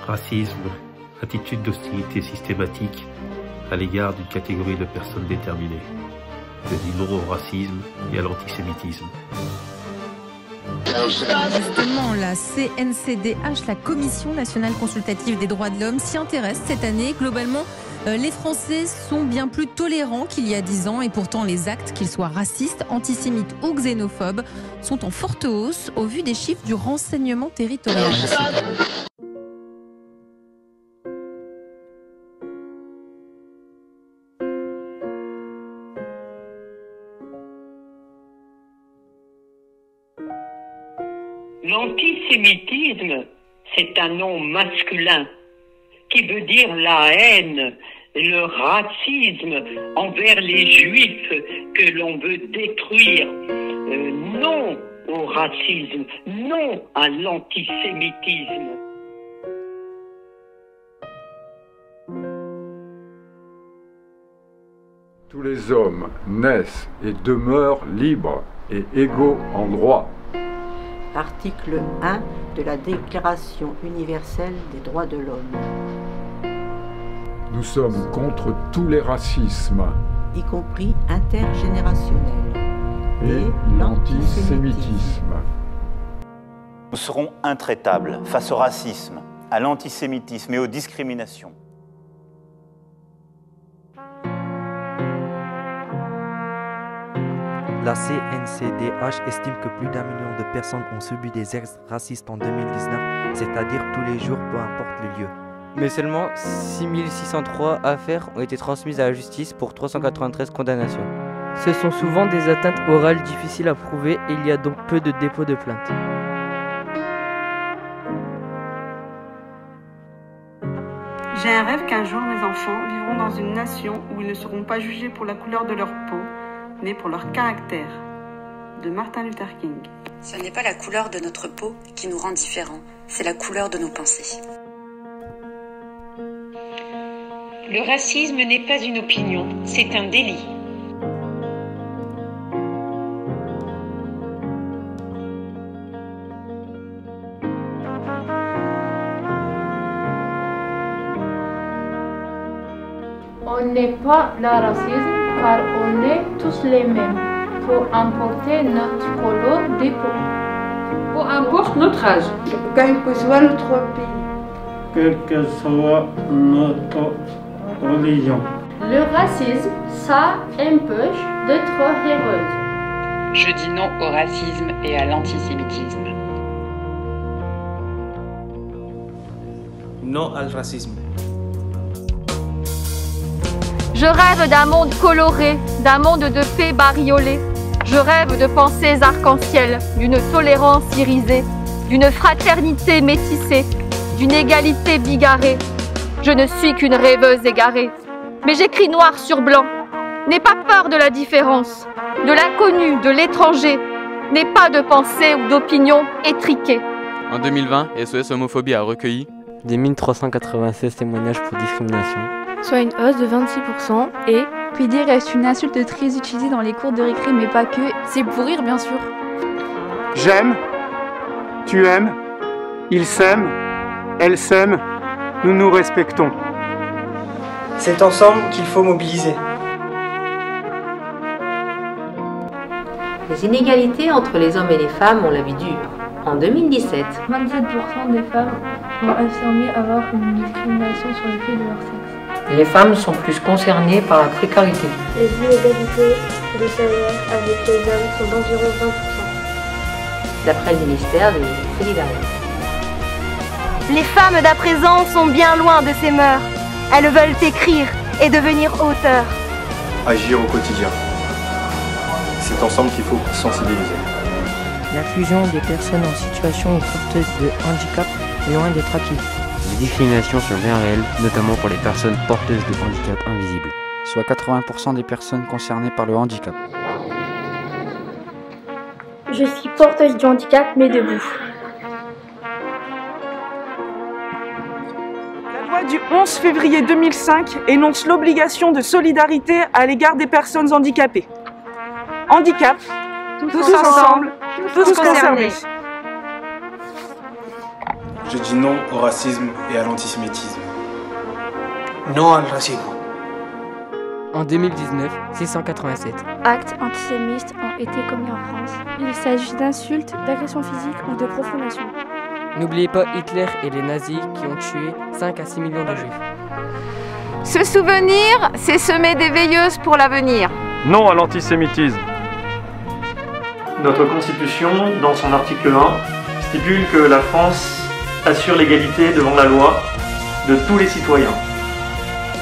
Racisme, attitude d'hostilité systématique à l'égard d'une catégorie de personnes déterminées. Je dis non au racisme et à l'antisémitisme. Justement, la CNCDH, la Commission nationale consultative des droits de l'homme, s'y intéresse cette année. Globalement, les Français sont bien plus tolérants qu'il y a 10 ans et pourtant les actes, qu'ils soient racistes, antisémites ou xénophobes, sont en forte hausse au vu des chiffres du renseignement territorial. L'antisémitisme, c'est un nom masculin qui veut dire la haine, le racisme envers les juifs que l'on veut détruire. Non au racisme, non à l'antisémitisme. Tous les hommes naissent et demeurent libres et égaux en droit. Article 1 de la Déclaration universelle des droits de l'homme. Nous sommes contre tous les racismes, y compris intergénérationnels, et l'antisémitisme. Nous serons intraitables face au racisme, à l'antisémitisme et aux discriminations. La CNCDH estime que plus d'1 million de personnes ont subi des actes racistes en 2019, c'est-à-dire tous les jours, peu importe le lieu. Mais seulement 6603 affaires ont été transmises à la justice pour 393 condamnations. Ce sont souvent des atteintes orales difficiles à prouver et il y a donc peu de dépôts de plainte. J'ai un rêve qu'un jour mes enfants vivront dans une nation où ils ne seront pas jugés pour la couleur de leur peau, mais pour leur caractère. De Martin Luther King. Ce n'est pas la couleur de notre peau qui nous rend différents, c'est la couleur de nos pensées. Le racisme n'est pas une opinion, c'est un délit. On n'est pas le racisme car on est tous les mêmes. Peu importe notre couleur de peau. Peu importe notre âge. Quel que soit notre pays. Quelle que soit notre religion. Le racisme, ça empêche d'être heureuse. Je dis non au racisme et à l'antisémitisme. Non al racisme. Je rêve d'un monde coloré, d'un monde de paix bariolée. Je rêve de pensées arc-en-ciel, d'une tolérance irisée, d'une fraternité métissée, d'une égalité bigarrée. Je ne suis qu'une rêveuse égarée, mais j'écris noir sur blanc. N'aie pas peur de la différence, de l'inconnu, de l'étranger. N'aie pas de pensée ou d'opinion étriquée. En 2020, SOS Homophobie a recueilli 10 396 témoignages pour discrimination, soit une hausse de 26%, et pédé reste une insulte très utilisée dans les cours de récré, mais pas que. C'est pour rire, bien sûr. J'aime, tu aimes, il s'aime, elle s'aime, nous nous respectons. C'est ensemble qu'il faut mobiliser. Les inégalités entre les hommes et les femmes ont la vie dure. En 2017, 27% des femmes ont affirmé avoir une discrimination sur le fait de leur sexe. Les femmes sont plus concernées par la précarité. Les inégalités de salaire avec les hommes sont d'environ 20%. D'après le ministère des Solidarités. Les femmes d'à présent sont bien loin de ces mœurs. Elles veulent écrire et devenir auteurs. Agir au quotidien. C'est ensemble qu'il faut sensibiliser. L'inclusion des personnes en situation porteuse de handicap est loin d'être acquise. Les discriminations sont bien réelles, notamment pour les personnes porteuses de handicap invisibles. Soit 80% des personnes concernées par le handicap. Je suis porteuse du handicap, mais debout. La loi du 11 février 2005 énonce l'obligation de solidarité à l'égard des personnes handicapées. Handicap, tous ensemble, tous concernés. Je dis non au racisme et à l'antisémitisme. Non al racismo. En 2019, 687 actes antisémites ont été commis en France. Il s'agit d'insultes, d'agressions physiques ou de profanation. N'oubliez pas Hitler et les nazis qui ont tué 5 à 6 millions de juifs. Se souvenir, c'est semer des veilleuses pour l'avenir. Non à l'antisémitisme. Notre Constitution, dans son article 1, stipule que la France assure l'égalité devant la loi de tous les citoyens,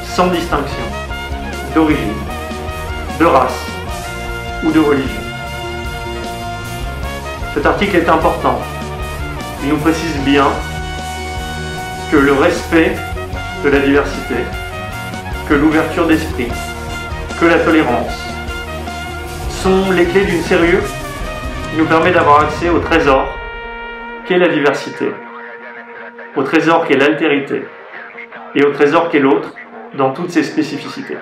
sans distinction d'origine, de race ou de religion. Cet article est important. Il nous précise bien que le respect de la diversité, que l'ouverture d'esprit, que la tolérance sont les clés d'une sérieux qui nous permet d'avoir accès au trésor qu'est la diversité, au trésor qu'est l'altérité et au trésor qu'est l'autre dans toutes ses spécificités.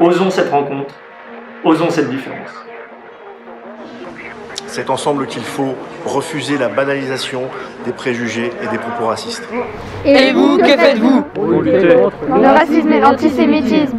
Osons cette rencontre, osons cette différence. C'est ensemble qu'il faut refuser la banalisation des préjugés et des propos racistes. Et vous, que faites-vous pour lutter contre le racisme et l'antisémitisme?